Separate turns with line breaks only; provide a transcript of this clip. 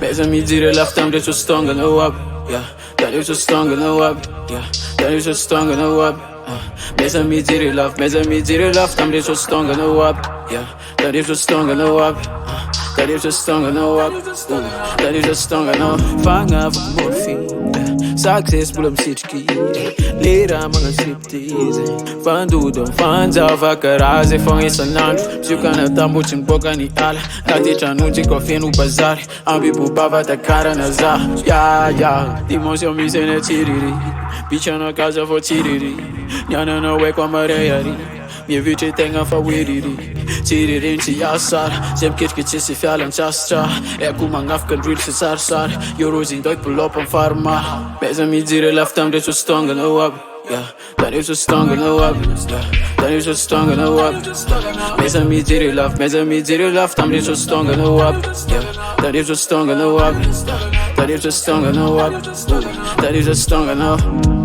Mes amis diraient la femme de ce stang en wab, yeah. That is a stang en wab, yeah. That is a stang en wab. Mes amis diraient la femme de ce stang en wab, yeah. That is a stang en wab. That is a stang en wab. That is a stang en fanga van morfine. Success bulum sitki. Lera mga striptease. Van dudum van zava karaze van insanant. Psyukana tambutin boka ni ala. Kati chanuti kofi no bazar. Ambi bubava ta cara na za. Ya. Dimosio mi se ne tiriri. Bicha na casa for tiriri. Nyana no we kwa mareari. Minha vida tem a favoriri. Tiriri ti asar. Sempre que te se fjalan chastra. É como um afghan drill se sarsar. Eu rosin doi pull up on farma. Mes amis diraient la femme de ce stang en wab, yeah. That is a stang en wab, yeah. That is a stang en wab. Mes amis diraient la femme de ce stang en wab, yeah. That is a stang en wab. That is a stang en wab. That is a stang en wab.